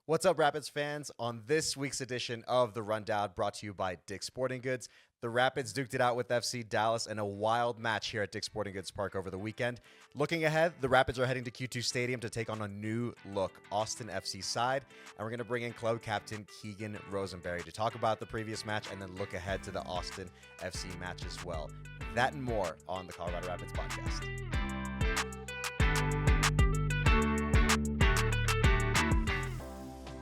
What's up, Rapids fans? On this week's edition of The Rundown, brought to you by Dick's Sporting Goods, the Rapids duked it out with FC Dallas in a wild match here at Dick's Sporting Goods Park over the weekend. Looking ahead, the Rapids are heading to Q2 Stadium to take on a new look Austin FC side, and we're going to bring in club captain Keegan Rosenberry to talk about the previous match and then look ahead to the Austin FC match as well. That and more on the Colorado Rapids podcast.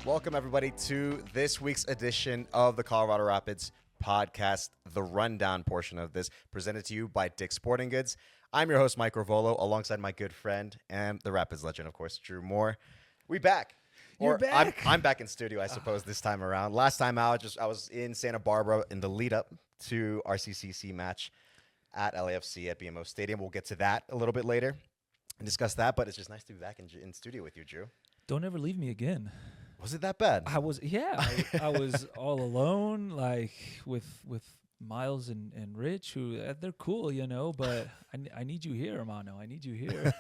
Welcome, everybody, to this week's edition of the Colorado Rapids podcast, the rundown portion of this, presented to you by Dick's Sporting Goods. I'm your host, Mike Rovolo, alongside my good friend and the Rapids legend, of course, Drew Moore. We back. You're back. I'm back in studio, I suppose, this time around. Last time out, I was in Santa Barbara in the lead-up to our CCC match at LAFC at BMO Stadium. We'll get to that a little bit later and discuss that, but it's just nice to be back in studio with you, Drew. Don't ever leave me again. Was it that bad? I was all alone, like with Miles and Rich, who they're cool, but I need you here, Armando. I need you here.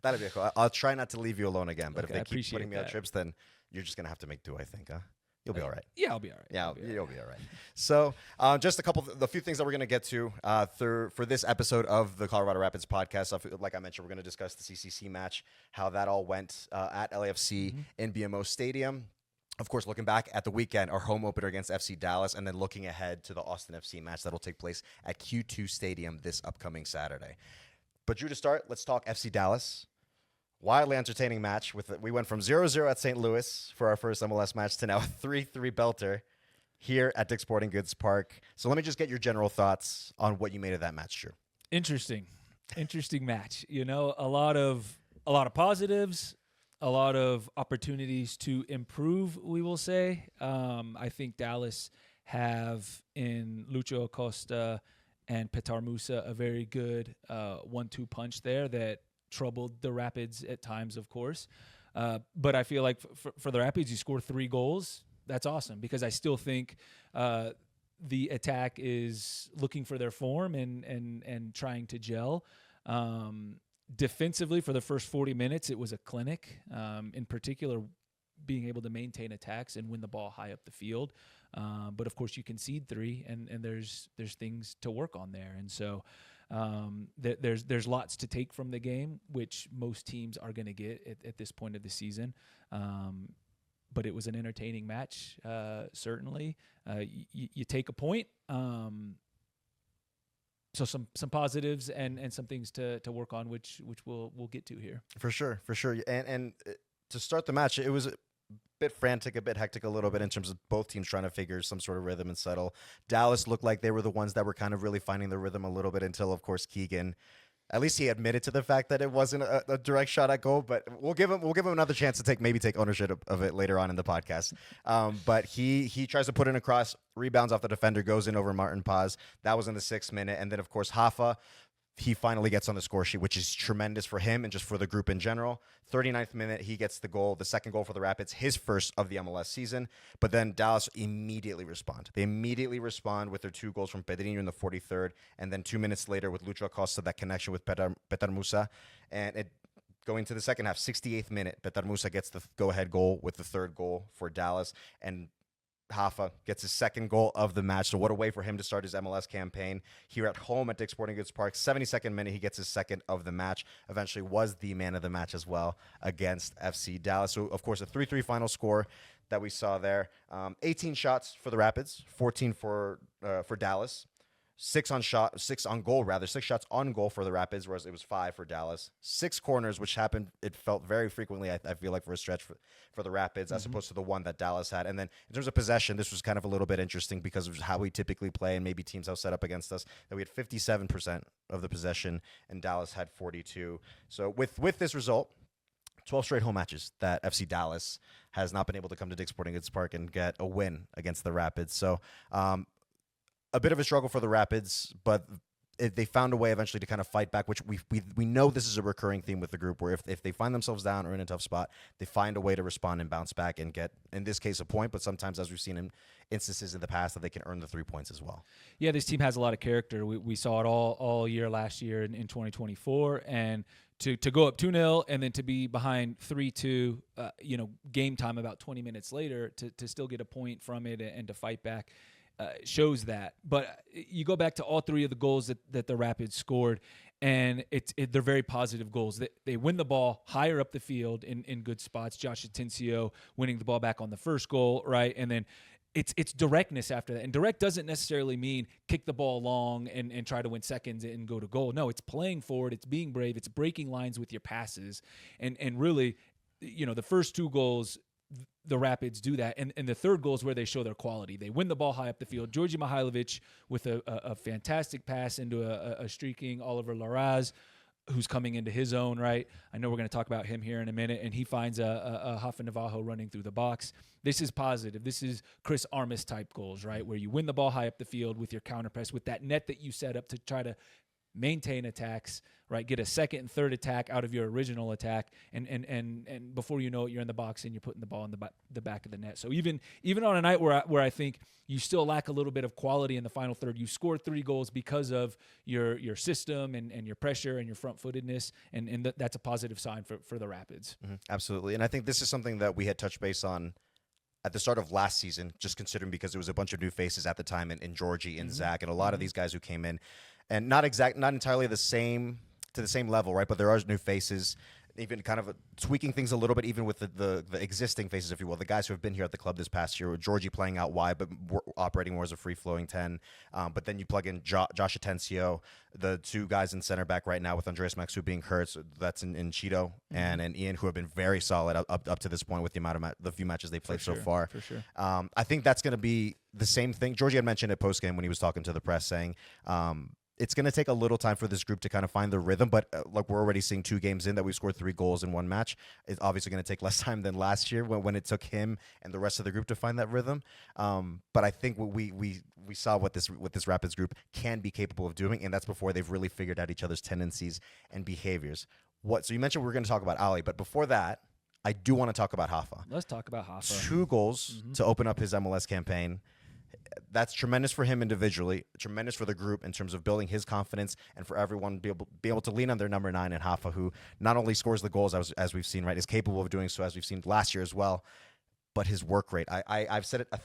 That'd be cool. I'll try not to leave you alone again, but Okay, if I they keep putting me on appreciate that. trips, then you're just going to have to make do, I think, huh? You'll be all right. Yeah, I'll be all right. Yeah, I'll be all you'll right. be all right. So just the few things that we're going to get to for this episode of the Colorado Rapids podcast. So like I mentioned, we're going to discuss the CCC match, how that all went at LAFC in BMO Stadium. Of course, looking back at the weekend, our home opener against FC Dallas, and then looking ahead to the Austin FC match that will take place at Q2 Stadium this upcoming Saturday. But Drew, to start, let's talk FC Dallas. Wildly entertaining match. We went from 0-0 at St. Louis for our first MLS match to now a 3-3 belter here at Dick's Sporting Goods Park. So let me just get your general thoughts on what you made of that match, Drew. Interesting match. A lot of positives, a lot of opportunities to improve. We will say. I think Dallas have in Lucho Acosta and Petar Musa a very good 1-2 punch there that troubled the Rapids at times, of course. But I feel like for the Rapids, you score 3 goals. That's awesome, because I still think the attack is looking for their form and trying to gel. Defensively, for the first 40 minutes, it was a clinic, in particular being able to maintain attacks and win the ball high up the field. But, of course, you concede 3, and there's things to work on there. And so there's lots to take from the game, which most teams are going to get at this point of the season. But it was an entertaining match, certainly. You take a point. So some positives and some things to work on, which we'll get to here. For sure. And to start the match, it was a bit frantic, a bit hectic a little bit in terms of both teams trying to figure some sort of rhythm and settle. Dallas looked like they were the ones that were kind of really finding the rhythm a little bit until, of course, Keegan. At least he admitted to the fact that it wasn't a direct shot at goal, but we'll give him another chance to take ownership of it later on in the podcast. But he tries to put in a cross, rebounds off the defender, goes in over Martin Paz. That was in the 6th minute, and then of course Hoffa, he finally gets on the score sheet, which is tremendous for him and just for the group in general. 39th minute, he gets the goal, the second goal for the Rapids, his first of the MLS season. But then Dallas immediately respond. They immediately respond with their 2 goals from Pedrinho in the 43rd, and then 2 minutes later with Lucho Acosta, that connection with Petar Musa. And going to the second half, 68th minute, Petar Musa gets the go-ahead goal with the 3rd goal for Dallas, and Hoffa gets his 2nd goal of the match. So what a way for him to start his MLS campaign here at home at Dick's Sporting Goods Park. 72nd minute, he gets his 2nd of the match. Eventually was the man of the match as well against FC Dallas. So, of course, a 3-3 final score that we saw there. 18 shots for the Rapids, 14 for Dallas. 6 shots on goal for the Rapids, whereas it was 5 for Dallas. 6 corners, which happened, it felt very frequently, I feel like, for a stretch for the Rapids, as opposed to the one that Dallas had. And then in terms of possession, this was kind of a little bit interesting because of how we typically play and maybe teams have set up against us, that we had 57% of the possession and Dallas had 42. So with this result, 12 straight home matches that FC Dallas has not been able to come to Dick's Sporting Goods Park and get a win against the Rapids. So, a bit of a struggle for the Rapids, but they found a way eventually to kind of fight back, which we know this is a recurring theme with the group, where if they find themselves down or in a tough spot, they find a way to respond and bounce back and get, in this case, a point, but sometimes, as we've seen in instances in the past, that they can earn the 3 points as well. Yeah, this team has a lot of character. We saw it all year last year in 2024, and to go up 2-0 and then to be behind 3-2, game time about 20 minutes later to still get a point from it and to fight back shows that. But you go back to all three of the goals that the Rapids scored, and they're very positive goals. They win the ball higher up the field in good spots. Josh Atencio winning the ball back on the first goal, right? And then it's directness after that. And direct doesn't necessarily mean kick the ball long and try to win seconds and go to goal. No, it's playing forward. It's being brave. It's breaking lines with your passes. And really, the first two goals, the Rapids do that. And the third goal is where they show their quality. They win the ball high up the field. Georgi Mihailovic with a fantastic pass into a streaking Oliver Larraz, who's coming into his own, right? I know we're going to talk about him here in a minute, and he finds a Rafa Navarro running through the box. This is positive. This is Chris Armas type goals, right? Where you win the ball high up the field with your counter press, with that net that you set up to try to maintain attacks, right? Get a second and third attack out of your original attack, and before you know it, you're in the box and you're putting the ball in the back of the net. So even on a night where I think you still lack a little bit of quality in the final third, you scored 3 goals because of your system and your pressure and your front-footedness, and that's a positive sign for the Rapids. Mm-hmm. Absolutely, and I think this is something that we had touched base on at the start of last season, just considering because it was a bunch of new faces at the time in Georgie and Zach and a lot of these guys who came in. And not entirely to the same level, right? But there are new faces, even kind of tweaking things a little bit, even with the existing faces, if you will, the guys who have been here at the club this past year. Georgie playing out wide, but operating more as a free-flowing 10. But then you plug in Josh Atencio, the 2 guys in center back right now with Andreas Maxu being hurt. So that's in Cheeto and Ian, who have been very solid up to this point with the few matches they played so far. For sure. I think that's going to be the same thing. Georgie had mentioned it post-game when he was talking to the press, saying it's going to take a little time for this group to kind of find the rhythm, but like we're already seeing 2 games in that we scored 3 goals in one match. It's obviously going to take less time than last year when it took him and the rest of the group to find that rhythm. But I think we saw what this Rapids group can be capable of doing, and that's before they've really figured out each other's tendencies and behaviors. So you mentioned we were going to talk about Ali, but before that, I do want to talk about Rafa. Let's talk about Rafa. 2 goals to open up his MLS campaign. That's tremendous for him individually, tremendous for the group in terms of building his confidence, and for everyone to be able to lean on their number 9 and Rafa, who not only scores the goals as we've seen, right, is capable of doing so as we've seen last year as well, but his work rate. I've said it a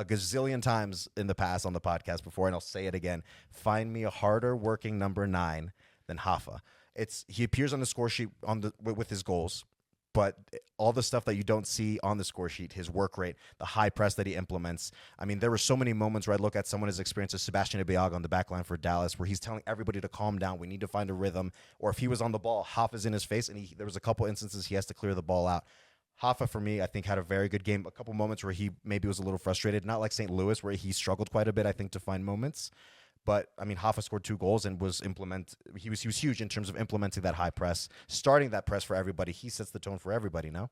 gazillion times in the past on the podcast before, and I'll say it again. Find me a harder working number 9 than Rafa. He appears on the score sheet with his goals. But all the stuff that you don't see on the score sheet, his work rate, the high press that he implements. I mean, there were so many moments where I look at someone as experienced as Sebastian Ibeaga on the back line for Dallas, where he's telling everybody to calm down. We need to find a rhythm. Or if he was on the ball, Rafa's in his face, and there was a couple instances he has to clear the ball out. Rafa, for me, I think had a very good game. A couple moments where he maybe was a little frustrated, not like St. Louis, where he struggled quite a bit, I think, to find moments. But, I mean, Rafa scored 2 goals and he was huge in terms of implementing that high press, starting that press for everybody. He sets the tone for everybody, no?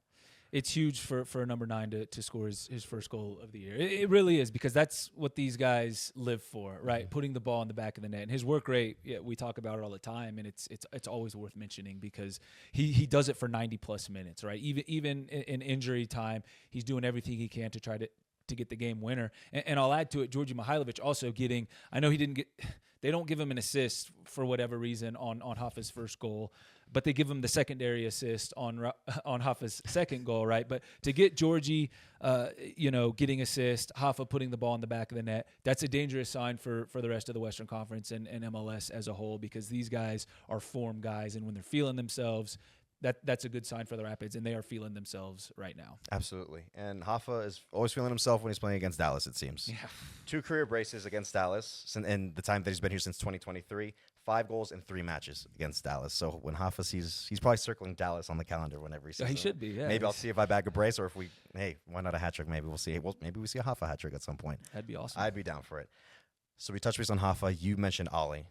It's huge for a number 9 to score his first goal of the year. It really is, because that's what these guys live for, right? Putting the ball in the back of the net. And his work rate, we talk about it all the time, and it's always worth mentioning because he does it for 90-plus minutes, right? Even in injury time, he's doing everything he can to try to get the game winner. And I'll add to it, Georgi Mihailovic also getting, I know they don't give him an assist for whatever reason on Rafa's first goal, but they give him the secondary assist on Rafa's second goal, right? But to get Georgie, getting assist, Rafa putting the ball in the back of the net, that's a dangerous sign for the rest of the Western Conference and MLS as a whole, because these guys are form guys, and when they're feeling themselves, that's a good sign for the Rapids, and they are feeling themselves right now. Absolutely. And Rafa is always feeling himself when he's playing against Dallas, it seems. Yeah. 2 career braces against Dallas in the time that he's been here since 2023. 5 goals in 3 matches against Dallas. So when Rafa sees, he's probably circling Dallas on the calendar whenever he sees He should be, yeah. Maybe I'll see if I bag a brace, or if why not a hat trick? Maybe we'll see. Maybe we see a Rafa hat trick at some point. That'd be awesome. I'd be down for it. So we touched base on Rafa. You mentioned Ali.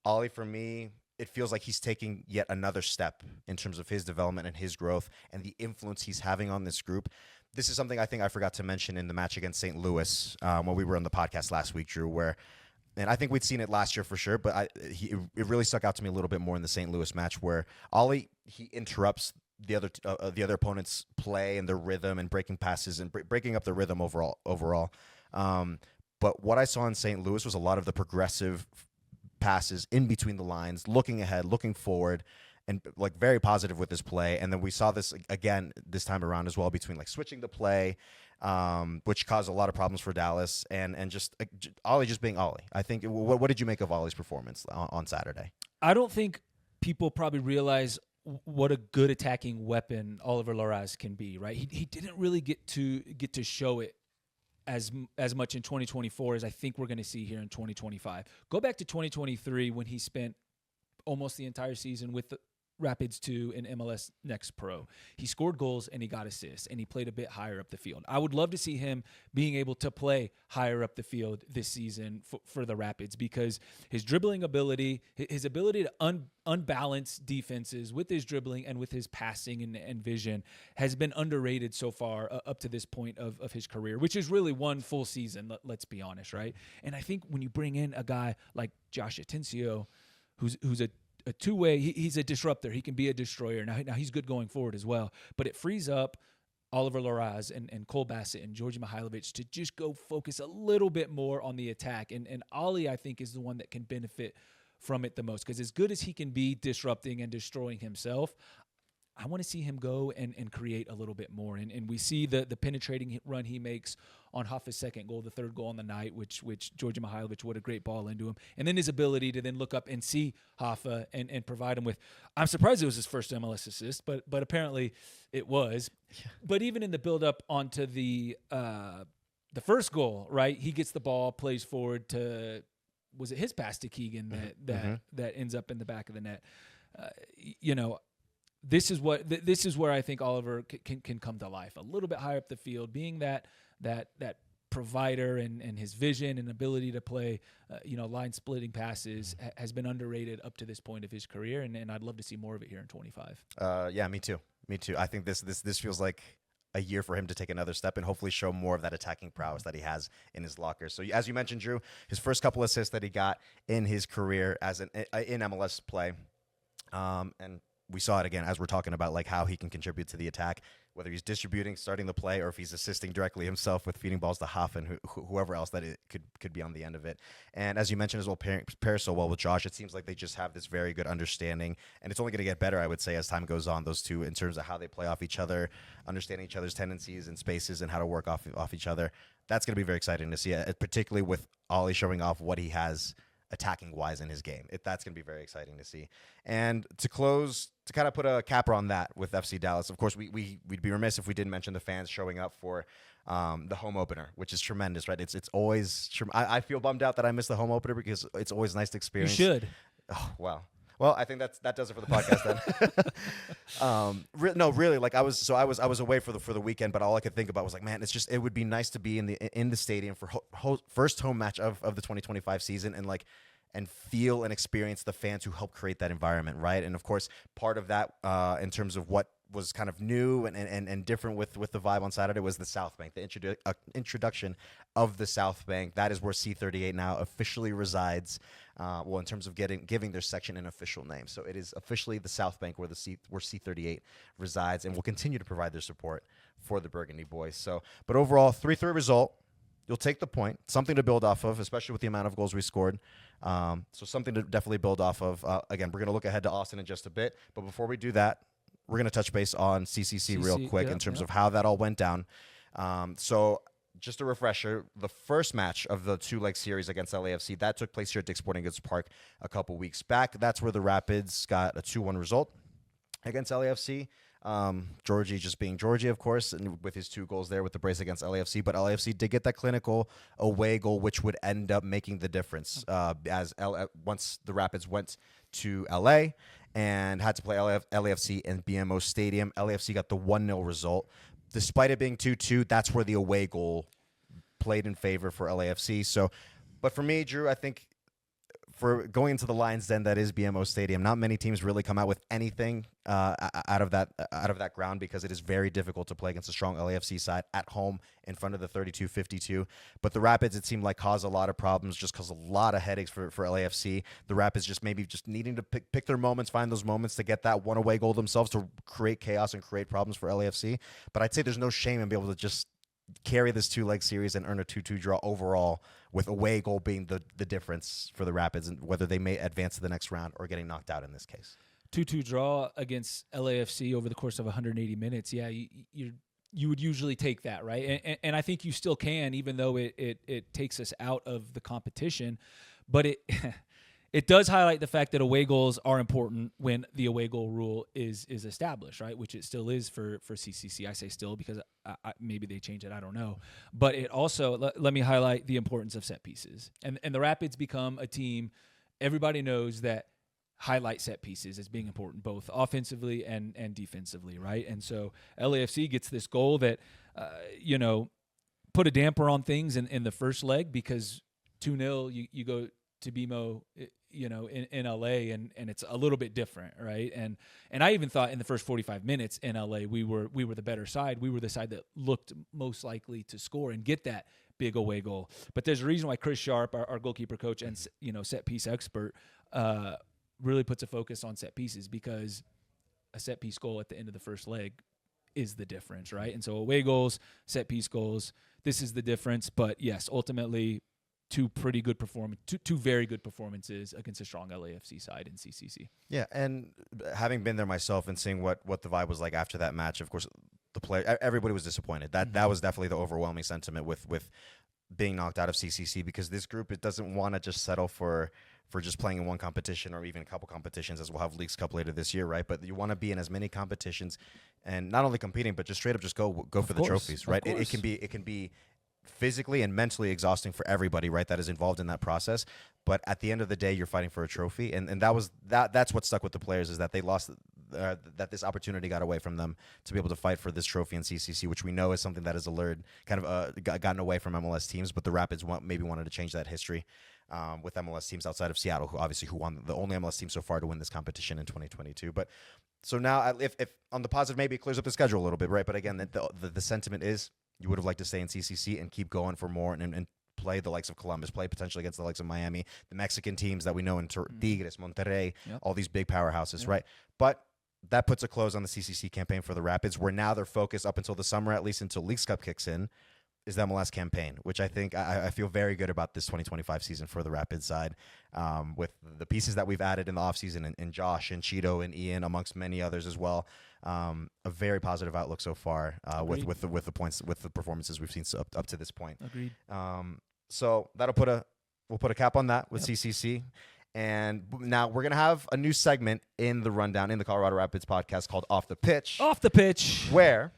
Ali, for me, it feels like he's taking yet another step in terms of his development and his growth and the influence he's having on this group. This is something I think I forgot to mention in the match against St. Louis when we were on the podcast last week, Drew, and I think we'd seen it last year for sure, but it really stuck out to me a little bit more in the St. Louis match, where Ali, he interrupts the other opponent's play and their rhythm and breaking passes and breaking up the rhythm overall. But what I saw in St. Louis was a lot of the progressive passes in between the lines, looking ahead, looking forward, and like very positive with his play. And then we saw this again this time around as well between like switching the play, which caused a lot of problems for Dallas, and just Ollie just being Ollie. I think. What did you make of Ollie's performance on Saturday? I don't think people probably realize what a good attacking weapon Oliver Larraz can be, right? He didn't really get to show it as much in 2024 as I think we're going to see here in 2025. Go back to 2023 when he spent almost the entire season with the Rapids 2 in MLS Next Pro. He scored goals and he got assists and he played a bit higher up the field. I would love to see him being able to play higher up the field this season for the Rapids, because his dribbling ability, his ability to unbalance defenses with his dribbling and with his passing and vision has been underrated so far up to this point of his career, which is really one full season, let's be honest, right? And I think when you bring in a guy like Josh Atencio, who's a two-way, he's a disruptor. He can be a destroyer. Now he's good going forward as well. But it frees up Oliver Larraz and Cole Bassett and Georgi Mihailovic to just go focus a little bit more on the attack. And Ollie, I think, is the one that can benefit from it the most, because as good as he can be disrupting and destroying himself, I want to see him go and create a little bit more. And we see the penetrating run he makes on Hoffa's second goal, the third goal on the night, which Georgi Mihailovic, what a great ball into him. And then his ability to then look up and see Hoffa and provide him with, I'm surprised it was his first MLS assist, but apparently it was. Yeah. But even in the build-up onto the first goal, right, he gets the ball, plays forward to, was it his pass to Keegan that ends up in the back of the net? This is where I think Oliver can come to life a little bit higher up the field, being that provider, and his vision and ability to play, line splitting passes has been underrated up to this point of his career, and I'd love to see more of it here in 25. Yeah, me too. I think this feels like a year for him to take another step and hopefully show more of that attacking prowess that he has in his locker. So as you mentioned, Drew, his first couple assists that he got in his career in MLS play, and we saw it again as we're talking about like how he can contribute to the attack, whether he's distributing, starting the play, or if he's assisting directly himself with feeding balls to Hoffa and whoever else that it could be on the end of it. And as you mentioned as well, pairs so well with Josh. It seems like they just have this very good understanding, and it's only going to get better, I would say, as time goes on, those two, in terms of how they play off each other, understanding each other's tendencies and spaces and how to work off each other. That's going to be very exciting to see, particularly with Ollie showing off what he has attacking wise in his game. That's going to be very exciting to see. And to kind of put a capper on that with FC Dallas, of course, we'd be remiss if we didn't mention the fans showing up for the home opener, which is tremendous, right? It's always I feel bummed out that I missed the home opener, because it's always nice to experience. You should. Oh, wow. Well, I think that does it for the podcast then. No, really, like I was away for the weekend, but all I could think about was like, man, it would be nice to be in the stadium for first home match of the 2025 season, and feel and experience the fans who helped create that environment, right? And of course, part of that in terms of what was kind of new and different with the vibe on Saturday was the South Bank, the introduction of the South Bank. That is where C38 now officially resides. In terms of giving their section an official name. So it is officially the South Bank where C38 resides, and will continue to provide their support for the Burgundy boys. So, but overall, 3-3 result. You'll take the point, something to build off of, especially with the amount of goals we scored. So something to definitely build off of. Again, we're going to look ahead to Austin in just a bit. But before we do that, we're going to touch base on CCC real quick in terms of how that all went down. So just a refresher, the first match of the two-leg series against LAFC, that took place here at Dick's Sporting Goods Park a couple weeks back. That's where the Rapids got a 2-1 result against LAFC. Georgie just being Georgie, of course, and with his 2 goals there with the brace against LAFC. But LAFC did get that clinical away goal, which would end up making the difference once the Rapids went to LA and had to play LAFC in BMO Stadium. LAFC got the 1-0 result. Despite it being 2-2, that's where the away goal played in favor for LAFC. So, but for me, Drew, I think for going into the Lions Den, that is BMO Stadium, not many teams really come out with anything out of that ground, because it is very difficult to play against a strong LAFC side at home in front of the 32-52. But the Rapids, it seemed like, caused a lot of problems, just caused a lot of headaches for LAFC. The Rapids just needing to pick their moments, find those moments to get that one away goal themselves, to create chaos and create problems for LAFC. But I'd say there's no shame in being able to just carry this 2-leg series and earn a 2-2 draw overall, with away goal being the difference for the Rapids, and whether they may advance to the next round or getting knocked out in this case. 2-2 draw against LAFC over the course of 180 minutes, yeah, you would usually take that, right? And I think you still can, even though it takes us out of the competition. But it it does highlight the fact that away goals are important when the away goal rule is established, right? Which it still is for CCC. I say still because maybe they change it. I don't know. But it also let me highlight the importance of set pieces. And the Rapids become a team. Everybody knows that highlight set pieces as being important, both offensively and defensively, right? And so LAFC gets this goal that, put a damper on things in the first leg because 2-0, you go to BMO, in LA, and it's a little bit different, right? And I even thought in the first 45 minutes in LA, we were the better side. We were the side that looked most likely to score and get that big away goal. But there's a reason why Chris Sharp, our goalkeeper coach and set piece expert, really puts a focus on set pieces, because a set piece goal at the end of the first leg is the difference, right? And so away goals, set piece goals, this is the difference. But yes, ultimately, two very good performances against a strong LAFC side in CCC. Yeah, and having been there myself and seeing what the vibe was like after that match, of course, everybody was disappointed. That was definitely the overwhelming sentiment with being knocked out of CCC, because this group, it doesn't want to just settle for just playing in one competition or even a couple competitions, as we'll have Leagues Cup later this year, right? But you want to be in as many competitions and not only competing, but just straight up just go for the trophies, right? It can be physically and mentally exhausting for everybody, right, that is involved in that process. But at the end of the day, you're fighting for a trophy, and that's what stuck with the players, is that they lost that this opportunity got away from them to be able to fight for this trophy in CCC, which we know is something that has gotten away from MLS teams. But the Rapids maybe wanted to change that history with MLS teams outside of Seattle, who won, the only MLS team so far to win this competition in 2022. But so now, if on the positive, maybe it clears up the schedule a little bit, right? But again, the sentiment is you would have liked to stay in CCC and keep going for more and play the likes of Columbus, play potentially against the likes of Miami, the Mexican teams that we know in Tigres, Monterrey, all these big powerhouses, right? But that puts a close on the CCC campaign for the Rapids, where now their focus up until the summer, at least until Leagues Cup kicks in, is the MLS campaign, which I think I feel very good about this 2025 season for the Rapids side, with the pieces that we've added in the offseason, and Josh and Cheeto and Ian, amongst many others as well. A very positive outlook so far with the performances we've seen up to this point. Agreed. So we'll put a cap on that with CCC. And now we're going to have a new segment in the rundown in the Colorado Rapids podcast called Off the Pitch. Off the Pitch. Where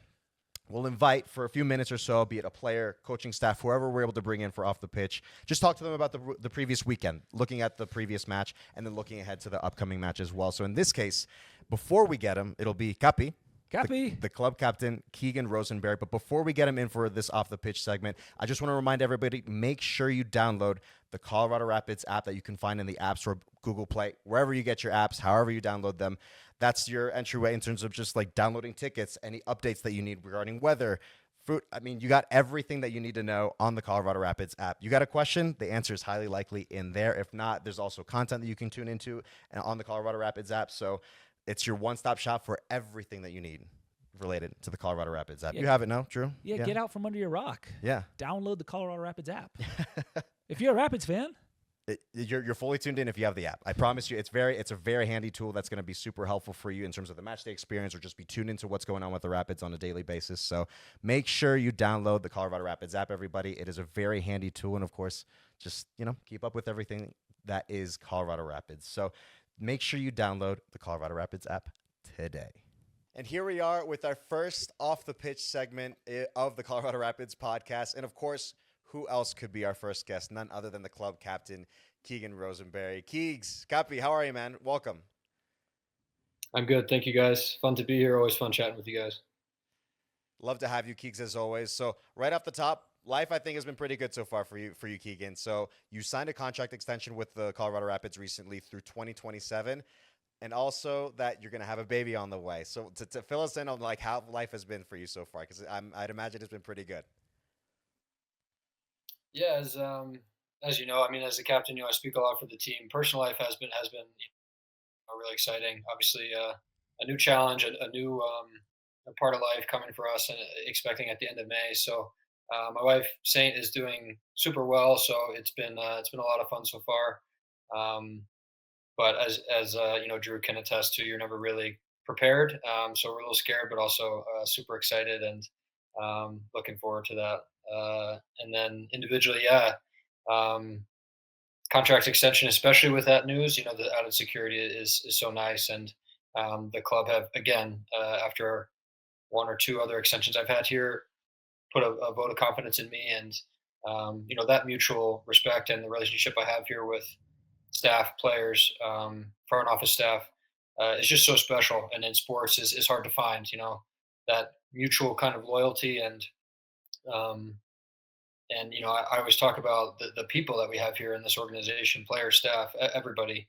we'll invite for a few minutes or so, be it a player, coaching staff, whoever we're able to bring in for Off the Pitch, just talk to them about the previous weekend, looking at the previous match, and then looking ahead to the upcoming match as well. So in this case, before we get him, it'll be Capi, the club captain, Keegan Rosenberry. But before we get him in for this Off the Pitch segment, I just want to remind everybody, make sure you download the Colorado Rapids app that you can find in the App Store, Google Play, wherever you get your apps, however you download them. That's your entryway in terms of just like downloading tickets, any updates that you need regarding weather, food. I mean, you got everything that you need to know on the Colorado Rapids app. You got a question? The answer is highly likely in there. If not, there's also content that you can tune into on the Colorado Rapids app. So it's your one-stop shop for everything that you need related to the Colorado Rapids app. You have it now, Drew? Yeah, get out from under your rock. Yeah. Download the Colorado Rapids app. If you're a Rapids fan, you're fully tuned in if you have the app. I promise you, it's a very handy tool that's going to be super helpful for you in terms of the match day experience, or just be tuned into what's going on with the Rapids on a daily basis. So make sure you download the Colorado Rapids app, everybody. It is a very handy tool, and of course, just keep up with everything that is Colorado Rapids. So make sure you download the Colorado Rapids app today. And here we are with our first Off the Pitch segment of the Colorado Rapids podcast, and of course, who else could be our first guest? None other than the club captain, Keegan Rosenberry. Keegs, Capi, how are you, man? Welcome. I'm good. Thank you, guys. Fun to be here. Always fun chatting with you guys. Love to have you, Keegs, as always. So right off the top, life, I think, has been pretty good so far for you, Keegan. So you signed a contract extension with the Colorado Rapids recently through 2027, and also that you're going to have a baby on the way. So to fill us in on like how life has been for you so far, because I'd imagine it's been pretty good. Yeah, as you know, I mean, as a captain, I speak a lot for the team. Personal life has been really exciting. Obviously, a new challenge, a new a part of life coming for us, and expecting at the end of May. So my wife Saint is doing super well. So it's been a lot of fun so far. but Drew can attest to, you're never really prepared. So we're a little scared, but also super excited and looking forward to that. And then individually, yeah, um, contract extension, especially with that news, the added security is so nice. And the club have again, after one or two other extensions I've had here, put a vote of confidence in me, and that mutual respect and the relationship I have here with staff, players, front office staff is just so special. And in sports is hard to find. That mutual kind of loyalty um, and I always talk about the people that we have here in this organization, player, staff, everybody,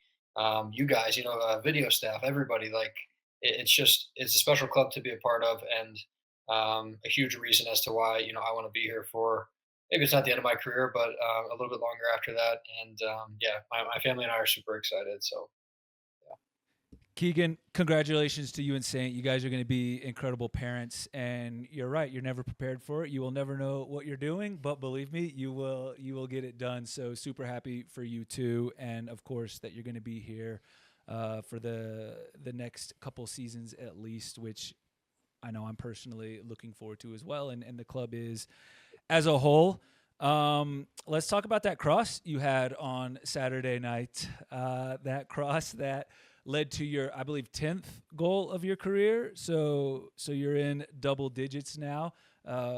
you guys, video staff, everybody. Like it's a special club to be a part of, and a huge reason as to why I want to be here for. Maybe it's not the end of my career, but a little bit longer after that. And yeah, my family and I are super excited. So Keegan, congratulations to you and Saint. You guys are going to be incredible parents, and you're right. You're never prepared for it. You will never know what you're doing, but believe me, you will. You will get it done. So super happy for you too, and of course that you're going to be here for the next couple seasons at least, which I know I'm personally looking forward to as well, and the club is as a whole. Let's talk about that cross you had on Saturday night. That cross that led to your, I believe, 10th goal of your career. So you're in double digits now,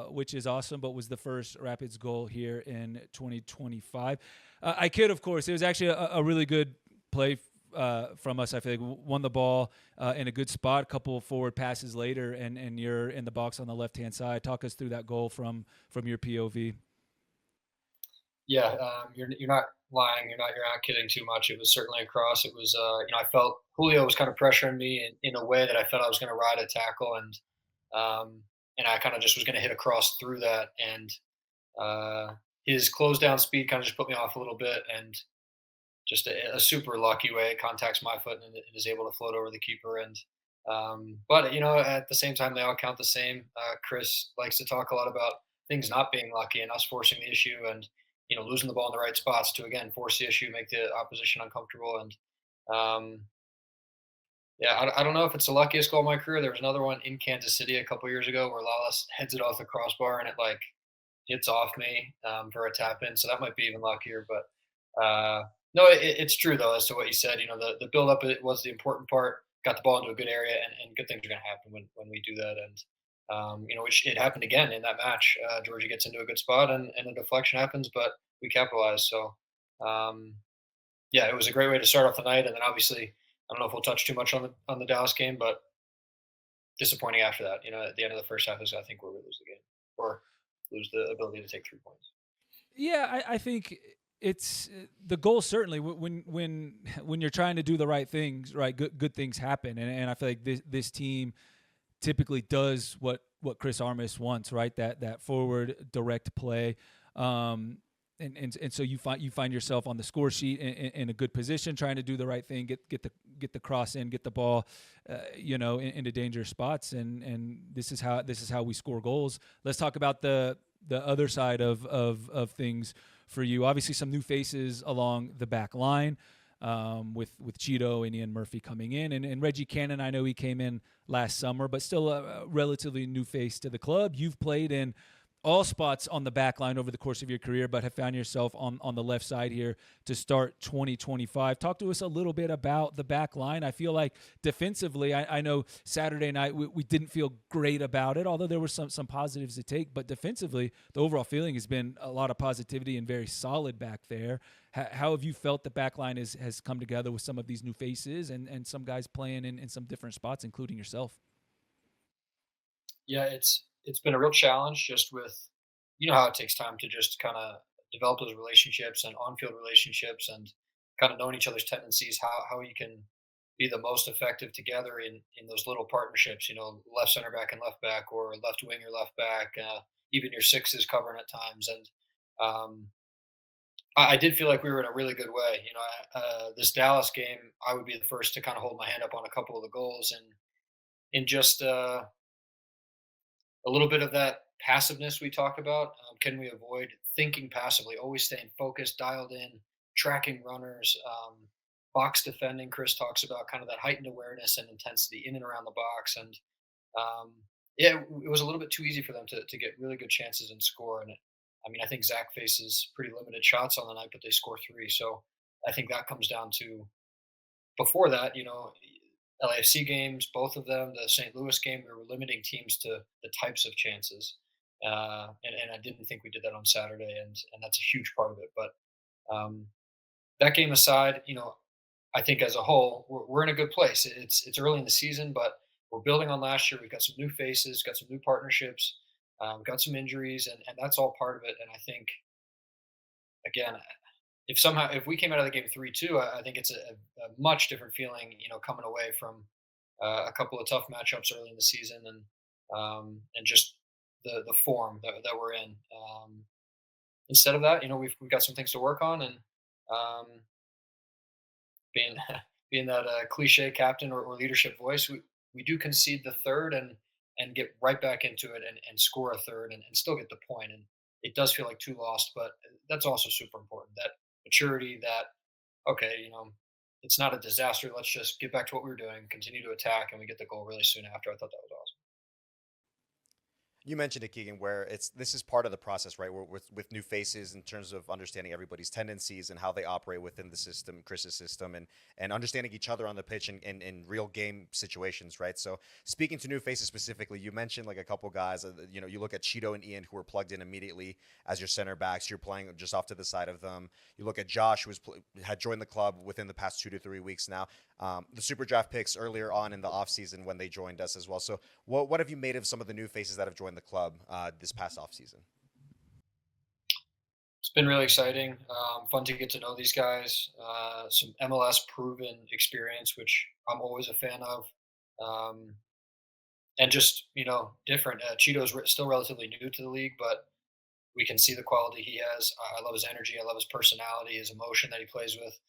which is awesome. But was the first Rapids goal here in 2025. I kid, of course. It was actually a really good play from us. I feel like won the ball in a good spot. Couple of forward passes later, and you're in the box on the left hand side. Talk us through that goal from your POV. yeah, you're not lying. You're not kidding too much. It was certainly a cross. It was I felt Julio was kind of pressuring me in a way that I felt I was going to ride a tackle, and I kind of just was going to hit a cross through that, and his close down speed kind of just put me off a little bit, and just a super lucky way it contacts my foot and it is able to float over the keeper. And but at the same time, they all count the same. Chris likes to talk a lot about things not being lucky and us forcing the issue, and losing the ball in the right spots to again force the issue, make the opposition uncomfortable. And um, yeah, I don't know if it's the luckiest goal of my career. There was another one in Kansas City a couple years ago where Lawless heads it off the crossbar and it like hits off me for a tap in. So that might be even luckier. But no, it's true though as to what you said. The build up it was the important part. Got the ball into a good area, and good things are going to happen when we do that. And which it happened again in that match. Georgia gets into a good spot, and a deflection happens, but we capitalize. So um, yeah, it was a great way to start off the night. And then obviously, I don't know if we'll touch too much on the Dallas game, but disappointing after that. At the end of the first half is I think where we lose the game or lose the ability to take 3 points. Yeah, I think it's the goal. Certainly, when you're trying to do the right things, right, good things happen, and I feel like this team typically does what Chris Armas wants, right? That forward direct play. And so you find yourself on the score sheet in a good position, trying to do the right thing, get the cross in, get the ball, into dangerous spots, and this is how we score goals. Let's talk about the other side of things for you. Obviously, some new faces along the back line. With Cheeto and Ian Murphy coming in, and Reggie Cannon. I know he came in last summer, but still a relatively new face to the club. You've played in all spots on the back line over the course of your career, but have found yourself on the left side here to start 2025. Talk to us a little bit about the back line. I feel like defensively, I know Saturday night we didn't feel great about it, although there were some positives to take, but defensively, the overall feeling has been a lot of positivity and very solid back there. How have you felt the back line has come together with some of these new faces and some guys playing in some different spots, including yourself? Yeah, it's been a real challenge just with how it takes time to just kind of develop those relationships and on-field relationships and kind of knowing each other's tendencies, how you can be the most effective together in those little partnerships, left center back and left back, or left wing or left back, even your sixes covering at times. And um, I did feel like we were in a really good way. This Dallas game, I would be the first to kind of hold my hand up on a couple of the goals, and in just a little bit of that passiveness we talk about. Can we avoid thinking passively, always staying focused, dialed in, tracking runners? box defending. Chris talks about kind of that heightened awareness and intensity in and around the box, and um, yeah, it was a little bit too easy for them to get really good chances and score. And I mean, I think Zach faces pretty limited shots on the night, but they score three. So I think that comes down to before that, LAFC games, both of them, the St. Louis game, we were limiting teams to the types of chances. And I didn't think we did that on Saturday, and that's a huge part of it. But um, that game aside, I think as a whole, we're in a good place. It's early in the season, but we're building on last year. We've got some new faces, got some new partnerships, got some injuries, and that's all part of it. And I think again, if we came out of the game 3-2, I think it's a much different feeling, coming away from a couple of tough matchups early in the season, and just the form that we're in. Instead of that, we've got some things to work on, and um, being being that cliche captain or leadership voice, we do concede the third and get right back into it and score a third and still get the point. And it does feel like two lost, but that's also super important. That maturity, that okay, it's not a disaster. Let's just get back to what we were doing, continue to attack, and we get the goal really soon after. I thought that was awesome. You mentioned it, Keegan, where this is part of the process, right? Where with new faces in terms of understanding everybody's tendencies and how they operate within the system, Chris's system, and understanding each other on the pitch and in real game situations, right? So speaking to new faces specifically, you mentioned like a couple guys. You look at Cheeto and Ian, who were plugged in immediately as your center backs. You're playing just off to the side of them. You look at Josh, who had joined the club within the past 2 to 3 weeks now. The super draft picks earlier on in the offseason when they joined us as well. So what have you made of some of the new faces that have joined the club this past offseason? It's been really exciting. Fun to get to know these guys. Some MLS proven experience, which I'm always a fan of. Um, and just different. Cheeto's still relatively new to the league, but we can see the quality he has. I love his energy. I love his personality, his emotion that he plays with.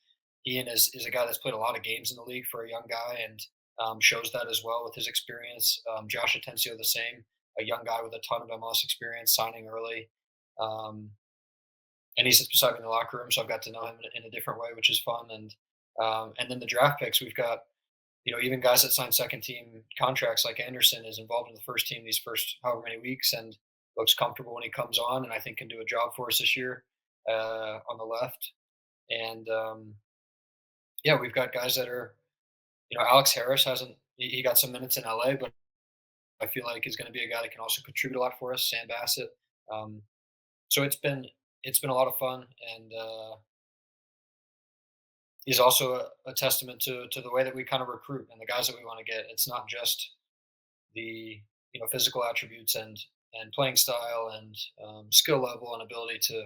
Ian is a guy that's played a lot of games in the league for a young guy, and shows that as well with his experience. Josh Atencio, the same, a young guy with a ton of MLS experience, signing early. Um, and he sits beside me in the locker room, so I've got to know him in a different way, which is fun. And then the draft picks, we've got even guys that sign second team contracts like Anderson is involved in the first team these first however many weeks and looks comfortable when he comes on, and I think can do a job for us this year on the left. And yeah, we've got guys that are Alex Harris hasn't he got some minutes in LA, but I feel like is going to be a guy that can also contribute a lot for us. Sam Bassett. Um, so it's been a lot of fun, and he's also a testament to the way that we kind of recruit and the guys that we want to get. It's not just the physical attributes and playing style and skill level and ability to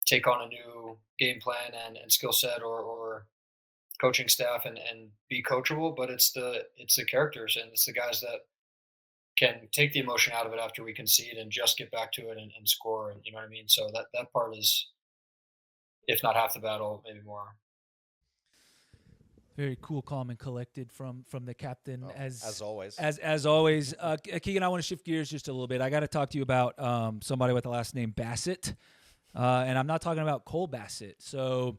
take on a new game plan and skill set or coaching staff and be coachable, but it's the characters and it's the guys that can take the emotion out of it after we concede and just get back to it and score, and you know what I mean. So that part is, if not half the battle, maybe more. Very cool, calm, and collected from the captain, Oh, as as always. as always. Keegan, I want to shift gears just a little bit. I got to talk to you about somebody with the last name Bassett, and I'm not talking about Cole Bassett. So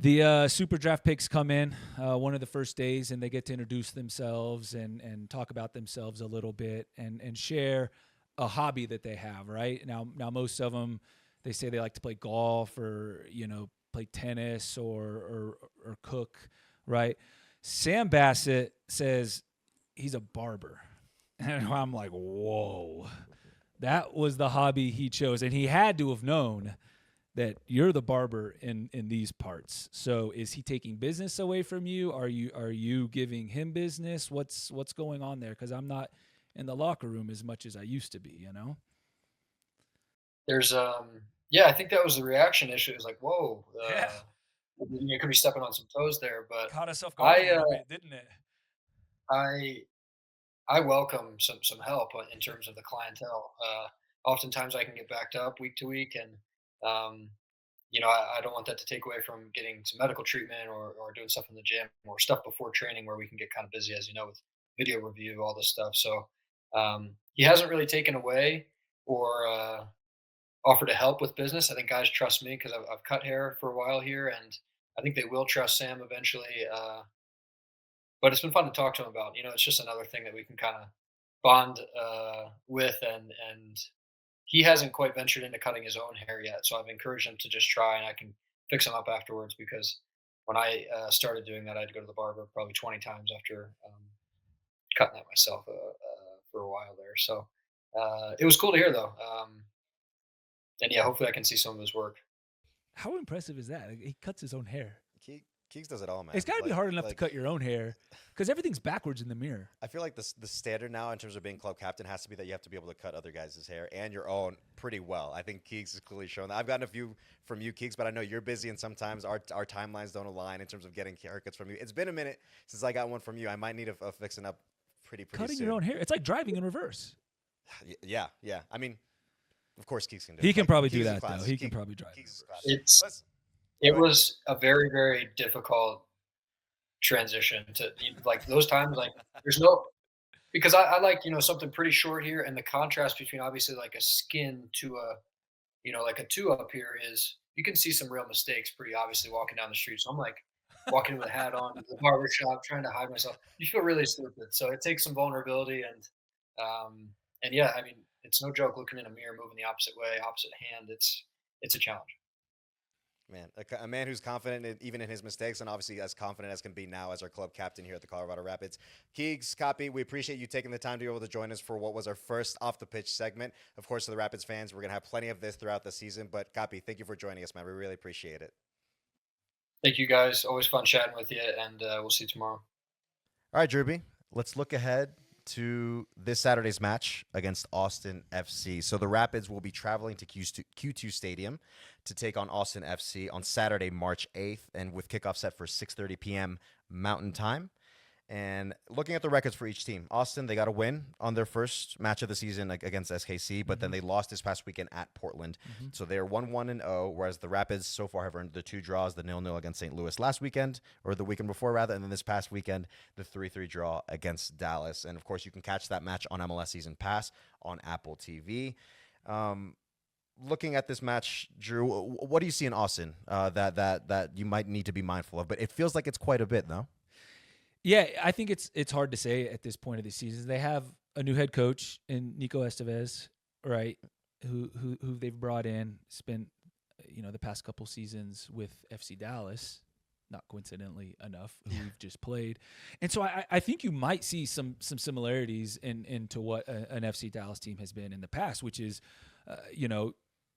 the super draft picks come in one of the first days, and they get to introduce themselves and talk about themselves a little bit and share a hobby that they have. Right now, most of them, they say they like to play golf or play tennis or cook. Right. Sam Bassett says he's a barber. And I'm like, whoa, that was the hobby he chose. And he had to have known that you're the barber in these parts. So is he taking business away from you? Are you giving him business? What's going on there? Because I'm not in the locker room as much as I used to be, There's yeah, I think that was the reaction issue. It was like, whoa, Yeah. you could be stepping on some toes there, but Caught us off guard a I little bit, didn't it? I I welcome some help in terms of the clientele. Oftentimes, I can get backed up week to week, and um, I don't want that to take away from getting some medical treatment or doing stuff in the gym or stuff before training where we can get kind of busy, as you know, with video review, all this stuff. So he hasn't really taken away or offered to help with business. I think guys trust me because I've cut hair for a while here, and I think they will trust Sam eventually. But it's been fun to talk to him about. It's just another thing that we can kind of bond with, and he hasn't quite ventured into cutting his own hair yet. So I've encouraged him to just try, and I can fix him up afterwards because when I started doing that, I had to go to the barber probably 20 times after cutting that myself for a while there. So it was cool to hear though. And yeah, hopefully I can see some of his work. How impressive is that? Like, he cuts his own hair. Keeks does it all, man. It's got to be hard enough to like, cut your own hair because everything's backwards in the mirror. I feel like the standard now in terms of being club captain has to be that you have to be able to cut other guys' hair and your own pretty well. I think Keeks has clearly shown that. I've gotten a few from you, Keeks, but I know you're busy and sometimes our timelines don't align in terms of getting haircuts from you. It's been a minute since I got one from you. I might need a fixing up pretty Cutting soon. your own hair. It's like driving in reverse. Yeah. I mean, of course Keeks can do it. He can probably do Keeks that, is class. though. He can probably drive. Keeks is class. It was a very, very difficult transition to like those times. Like there's no because I like something pretty short here, and the contrast between obviously like a skin to a like a two up here is you can see some real mistakes pretty obviously walking down the street. So I'm like walking with a hat on to the barber shop trying to hide myself. You feel really stupid. So it takes some vulnerability and yeah, I mean it's no joke looking in a mirror, moving the opposite way, opposite hand. It's a challenge. Man, a man who's confident even in his mistakes, and obviously as confident as can be now as our club captain here at the Colorado Rapids. Keegs, Capi, we appreciate you taking the time to be able to join us for what was our first off the pitch segment. Of course, to the Rapids fans, we're gonna have plenty of this throughout the season. But Capi, thank you for joining us, man. We really appreciate it. Thank you guys. Always fun chatting with you, and we'll see you tomorrow. All right, Drewby, let's look ahead to this Saturday's match against Austin FC. So the Rapids will be traveling to Q2 Stadium to take on Austin FC on Saturday, March 8th, and with kickoff set for 6:30 p.m. Mountain Time. And looking at the records for each team, Austin, they got a win on their first match of the season against SKC, but then they lost this past weekend at Portland. So they're 1-1-0, whereas the Rapids so far have earned the 2 draws, the 0-0 against St. Louis last weekend, or the weekend before rather, and then this past weekend, the 3-3 draw against Dallas. And of course, you can catch that match on MLS Season Pass on Apple TV. Looking at this match, Drew, what do you see in Austin that you might need to be mindful of? But it feels like it's quite a bit, though. Yeah, I think it's hard to say at this point of the season. They have a new head coach in Nico Estevez, right? Who they've brought in, spent the past couple seasons with FC Dallas, not coincidentally enough, who we've just played, and so I think you might see some similarities into what an FC Dallas team has been in the past, which is,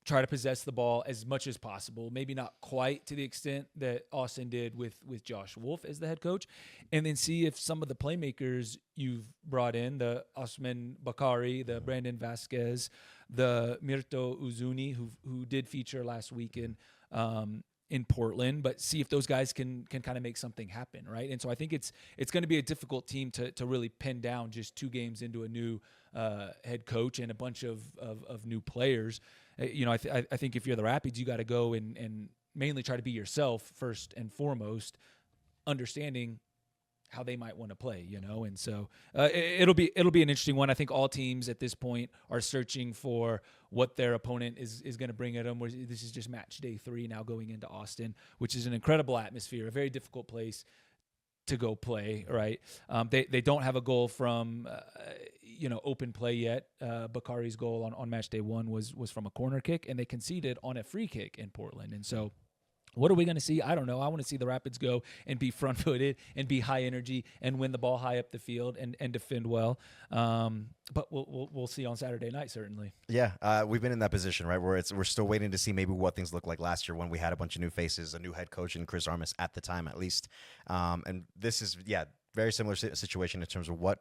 try to possess the ball as much as possible. Maybe not quite to the extent that Austin did with Josh Wolf as the head coach. And then see if some of the playmakers you've brought in, the Osman Bakari, the Brandon Vasquez, the Mirto Uzuni, who did feature last week in Portland, but see if those guys can kind of make something happen, right? And so I think it's going to be a difficult team to really pin down just 2 games into a new head coach and a bunch of new players. I think if you're the Rapids, you got to go and mainly try to be yourself first and foremost, understanding how they might want to play, and so it'll be an interesting one. I think all teams at this point are searching for what their opponent is going to bring at them. This is just match day 3 now going into Austin, which is an incredible atmosphere, a very difficult place to go play, right? They don't have a goal from open play yet. Bakari's goal on match day 1 was from a corner kick, and they conceded on a free kick in Portland. And so what are we going to see? I don't know. I want to see the Rapids go and be front-footed and be high energy and win the ball high up the field and defend well. But we'll see on Saturday night, certainly. Yeah, we've been in that position, right, where we're still waiting to see maybe what things look like last year when we had a bunch of new faces, a new head coach and Chris Armas at the time, at least. And this is, very similar situation in terms of what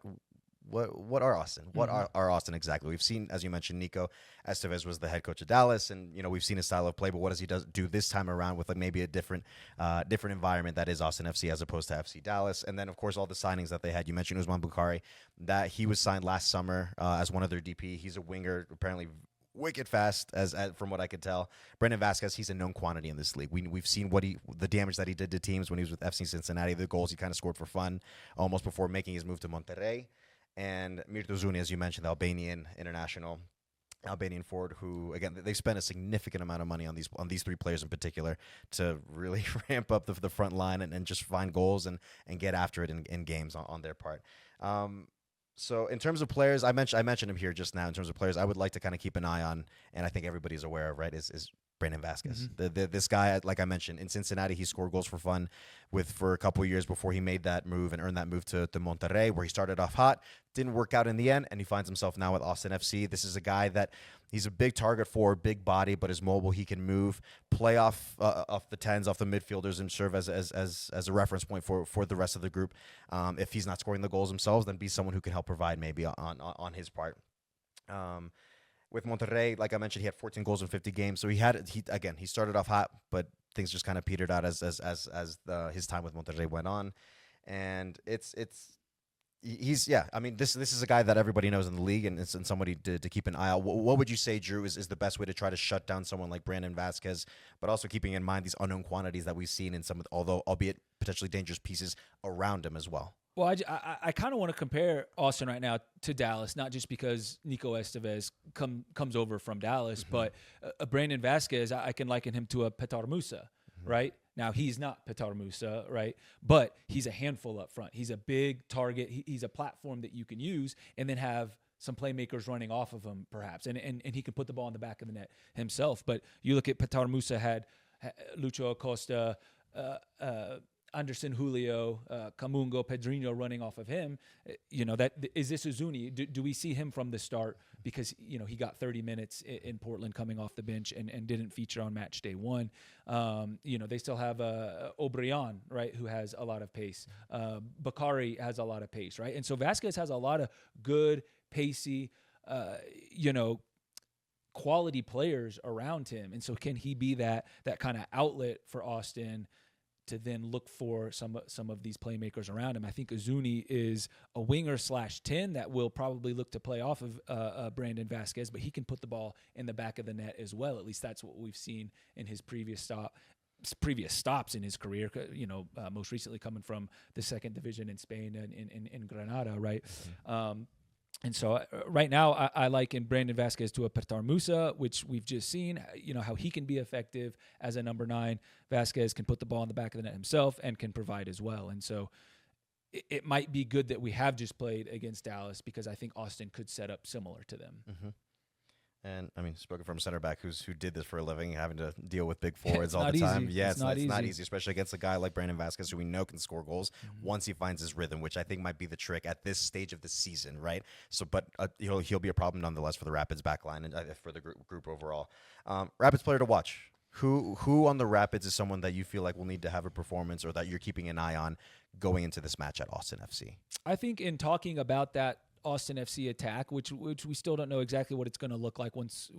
are Austin? What are Austin exactly? We've seen, as you mentioned, Nico Estevez was the head coach of Dallas, and we've seen his style of play. But what does he do this time around with maybe a different environment that is Austin FC as opposed to FC Dallas? And then, of course, all the signings that they had. You mentioned Usman Bukhari, that he was signed last summer as one of their DP. He's a winger, apparently wicked fast, as from what I could tell. Brandon Vasquez, he's a known quantity in this league. We've seen the damage that he did to teams when he was with FC Cincinnati, the goals he kind of scored for fun, almost before making his move to Monterrey. And Mirto Uzuni, as you mentioned, the Albanian international. Albanian forward, who again they spent a significant amount of money on these three players in particular to really ramp up the front line and just find goals and get after it in games on their part. So in terms of players, I mentioned him here just now. In terms of players, I would like to kind of keep an eye on, and I think everybody's aware of, right, is Brandon Vasquez. This guy, like I mentioned, in Cincinnati, he scored goals for fun for a couple of years before he made that move and earned that move to Monterrey, where he started off hot, didn't work out in the end, and he finds himself now with Austin FC. This is a guy that he's a big target for, big body, but is mobile. He can move, play off the tens, off the midfielders, and serve as a reference point for the rest of the group. If he's not scoring the goals themselves, then be someone who can help provide maybe on his part. With Monterrey, like I mentioned, he had 14 goals in 50 games. So he started off hot, but things just kind of petered out as his time with Monterrey went on. And this is a guy that everybody knows in the league, and it's somebody to keep an eye out. What would you say, Drew, is the best way to try to shut down someone like Brandon Vasquez, but also keeping in mind these unknown quantities that we've seen in some, although albeit potentially dangerous pieces around him as well? Well, I kind of want to compare Austin right now to Dallas, not just because Nico Estevez comes over from Dallas, but Brandon Vasquez, I can liken him to a Petar Musa, right? Now, he's not Petar Musa, right? But he's a handful up front. He's a big target. He's a platform that you can use and then have some playmakers running off of him, perhaps. And he can put the ball in the back of the net himself. But you look at Petar Musa had Lucho Acosta, Anderson, Julio, Camungo, Pedrinho running off of him. Is this Uzuni? Do we see him from the start because he got 30 minutes in Portland coming off the bench and didn't feature on match day one? They still have Obrian, right, who has a lot of pace. Bakari has a lot of pace, right? And so Vasquez has a lot of good, pacey, quality players around him. And so can he be that kind of outlet for Austin to then look for some of these playmakers around him? I think Uzuni is a winger /10 that will probably look to play off of Brandon Vasquez, but he can put the ball in the back of the net as well. At least that's what we've seen in his previous stops in his career, most recently coming from the second division in Spain and in Granada, right? And so right now, I liken Brandon Vasquez to a Petar Musa, which we've just seen, how he can be effective as a number 9. Vasquez can put the ball in the back of the net himself and can provide as well. And so it might be good that we have just played against Dallas because I think Austin could set up similar to them. And I mean, spoken from a center back who did this for a living, having to deal with big forwards all the easy. time. Yeah, it's not easy, especially against a guy like Brandon Vasquez, who we know can score goals once he finds his rhythm, which I think might be the trick at this stage of the season, right? So, but he'll be a problem nonetheless for the Rapids backline and for the group overall. Rapids player to watch. Who on the Rapids is someone that you feel like will need to have a performance or that you're keeping an eye on going into this match at Austin FC? I think in talking about that Austin FC attack, which we still don't know exactly what it's going to look like once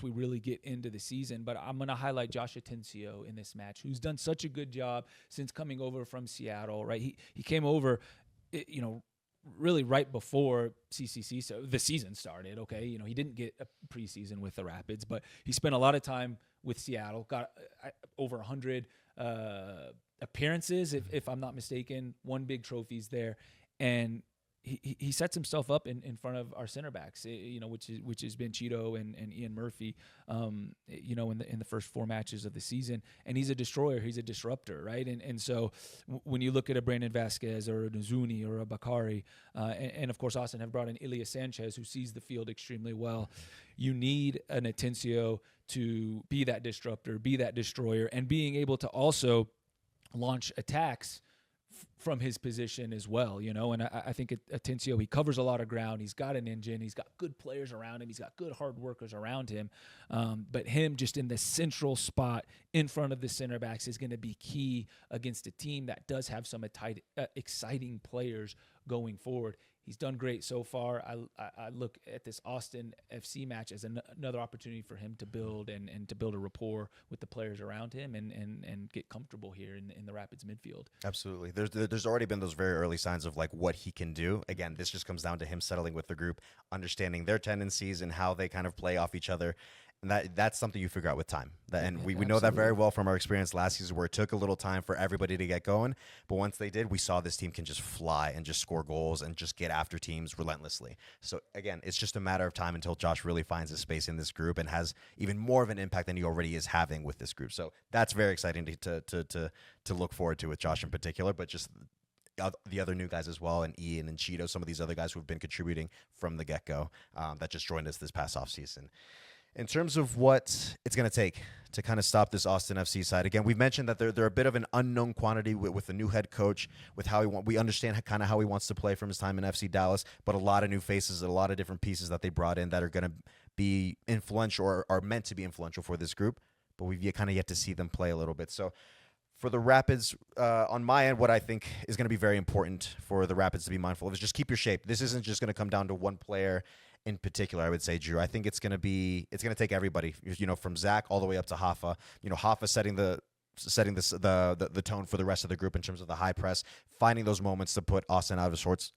we really get into the season. But I'm going to highlight Josh Atencio in this match, who's done such a good job since coming over from Seattle. Right, he came over, really right before CCC, so the season started. Okay, he didn't get a preseason with the Rapids, but he spent a lot of time with Seattle. Got over 100 appearances, if I'm not mistaken. Won big trophies there, and he sets himself up in front of our center backs, which has been Cheeto and Ian Murphy, in the first 4 matches of the season. And he's a destroyer. He's a disruptor, right? And so when you look at a Brandon Vasquez or a Nuzuni or a Bakari, and of course Austin have brought in Ilya Sanchez, who sees the field extremely well, you need an Atencio to be that disruptor, be that destroyer, and being able to also launch attacks from his position as well, and I think Atencio, he covers a lot of ground. He's got an engine. He's got good players around him. He's got good hard workers around him. But him just in the central spot in front of the center backs is going to be key against a team that does have some exciting players going forward. He's done great so far. I look at this Austin FC match as another opportunity for him to build and to build a rapport with the players around him and get comfortable here in the Rapids midfield. Absolutely. There's already been those very early signs of like what he can do. Again, this just comes down to him settling with the group, understanding their tendencies and how they kind of play off each other. And that's something you figure out with time. And we know that Absolutely. very well from our experience last season, where it took a little time for everybody to get going. But once they did, we saw this team can just fly and just score goals and just get after teams relentlessly. So again, it's just a matter of time until Josh really finds his space in this group and has even more of an impact than he already is having with this group. So that's very exciting to look forward to with Josh in particular, but just the other new guys as well, and Ian and Cheeto, some of these other guys who've been contributing from the get-go that just joined us this past offseason. In terms of what it's going to take to kind of stop this Austin FC side, again, we've mentioned that they're a bit of an unknown quantity with a new head coach, with how we understand kind of how he wants to play from his time in FC Dallas, but a lot of new faces, a lot of different pieces that they brought in that are going to be influential or are meant to be influential for this group, but we've kind of yet to see them play a little bit. So for the Rapids, on my end, what I think is going to be very important for the Rapids to be mindful of is just keep your shape. This isn't just going to come down to one player in particular, I would say, Drew. I think it's going to take everybody, from Zach all the way up to Hoffa. Hoffa setting the tone for the rest of the group in terms of the high press, finding those moments to put Austin out of sorts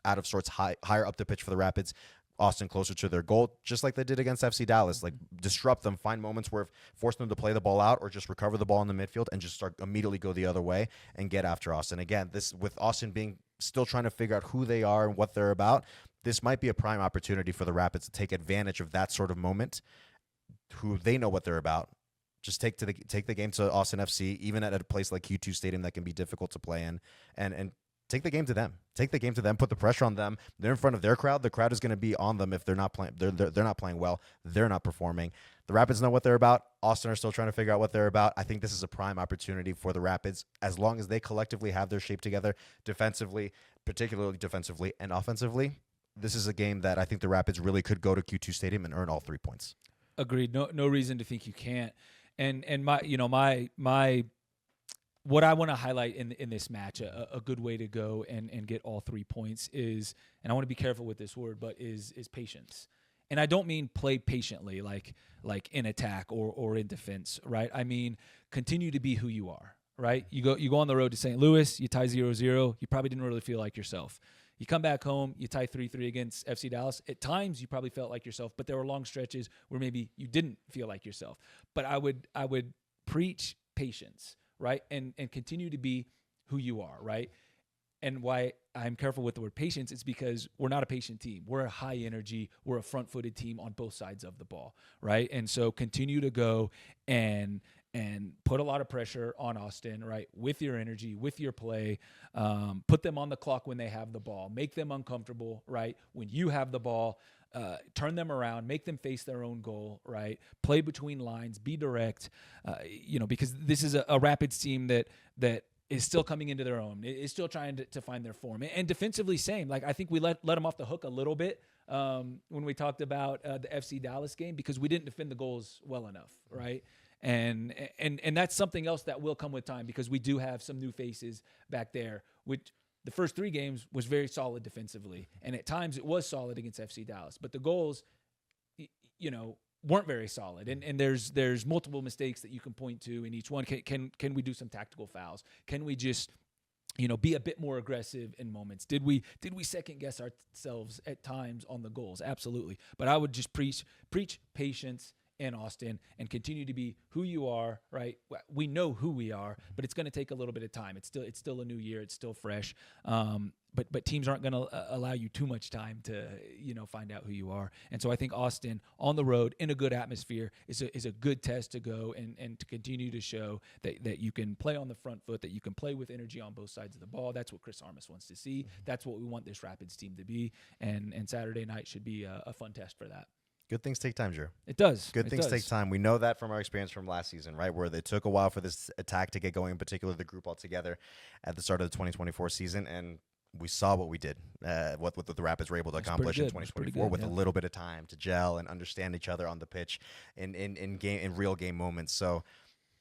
higher up the pitch for the Rapids. Austin closer to their goal, just like they did against FC Dallas. Like, disrupt them, find moments where force them to play the ball out or just recover the ball in the midfield and just start immediately go the other way and get after Austin. Again, this with Austin being still trying to figure out who they are and what they're about, this might be a prime opportunity for the Rapids to take advantage of that sort of moment, who they know what they're about. Just take the game to Austin FC, even at a place like Q2 Stadium that can be difficult to play in, and take the game to them. Take the game to them. Put the pressure on them. They're in front of their crowd. The crowd is going to be on them if they're not playing. They're not playing well. They're not performing. The Rapids know what they're about. Austin are still trying to figure out what they're about. I think this is a prime opportunity for the Rapids, as long as they collectively have their shape together, defensively, particularly defensively and offensively. This is a game that I think the Rapids really could go to Q2 Stadium and earn all 3 points. Agreed. No reason to think you can't. And my what I want to highlight in this match, a good way to go and get all 3 points is, and I want to be careful with this word, but is patience. And I don't mean play patiently like in attack or in defense, right? I mean continue to be who you are, right? You go on the road to St. Louis, you tie 0-0, you probably didn't really feel like yourself. You come back home, you tie 3-3 against FC Dallas. At times, you probably felt like yourself, but there were long stretches where maybe you didn't feel like yourself. But I would preach patience, right? And continue to be who you are, right? And why I'm careful with the word patience is because we're not a patient team. We're a high energy, we're a front-footed team on both sides of the ball, right? And so continue to go and put a lot of pressure on Austin, right? With your energy, with your play, put them on the clock when they have the ball, make them uncomfortable, right? When you have the ball, turn them around, make them face their own goal, right? Play between lines, be direct, because this is a Rapids team that is still coming into their own, is still trying to find their form. And defensively, same. Like, I think we let them off the hook a little bit when we talked about the FC Dallas game, because we didn't defend the goals well enough, right? And that's something else that will come with time, because we do have some new faces back there, which the first 3 games was very solid defensively. And at times it was solid against FC Dallas, but the goals, weren't very solid. And there's multiple mistakes that you can point to in each one. Can we do some tactical fouls? Can we just, be a bit more aggressive in moments? Did we second guess ourselves at times on the goals? Absolutely. But I would just preach patience in Austin and continue to be who you are, right? We know who we are, but it's going to take a little bit of time. It's still a new year. It's still fresh. But teams aren't going to allow you too much time to, find out who you are. And so I think Austin on the road in a good atmosphere is a good test to go and to continue to show that you can play on the front foot, that you can play with energy on both sides of the ball. That's what Chris Armas wants to see. That's what we want this Rapids team to be. And Saturday night should be a fun test for that. Good things take time, Drew. It does. Good things take time. We know that from our experience from last season, right? Where they took a while for this attack to get going, in particular the group altogether at the start of the 2024 season. And we saw what we did, what the Rapids were able to accomplish in 2024 with a little bit of time to gel and understand each other on the pitch in real game moments. So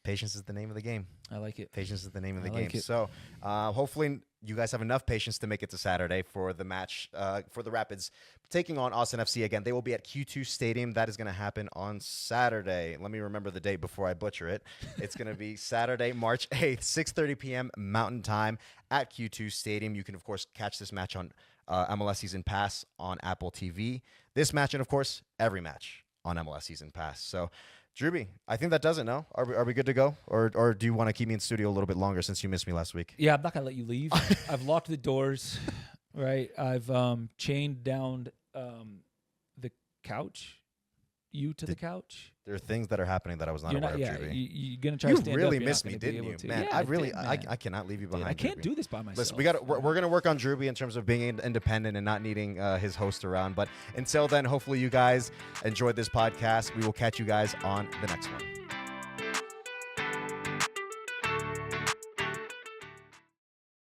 patience is the name of the game. I like it. Patience is the name of the I game. like it. So hopefully you guys have enough patience to make it to Saturday for the match for the Rapids taking on Austin FC again. They will be at Q2 Stadium. That is going to happen on Saturday. Let me remember the date before I butcher it. It's going to be Saturday, March 8th, 6:30 p.m. Mountain Time at Q2 Stadium. You can, of course, catch this match on MLS Season Pass on Apple TV. This match and, of course, every match on MLS Season Pass. So, Drewby, I think that does it. No, are we good to go, or do you want to keep me in studio a little bit longer since you missed me last week? Yeah, I'm not gonna let you leave. I've locked the doors. Right, I've chained down the couch. You to the couch. There are things that are happening that I was not aware of, Drewby. You're gonna try You to stand really up. missed me, didn't you? Man, Yeah, I cannot leave you behind. I can't Drewby. do this by myself. Listen, we're gonna work on Drewby in terms of being independent and not needing his host around. But until then, hopefully you guys enjoyed this podcast. We will catch you guys on the next one.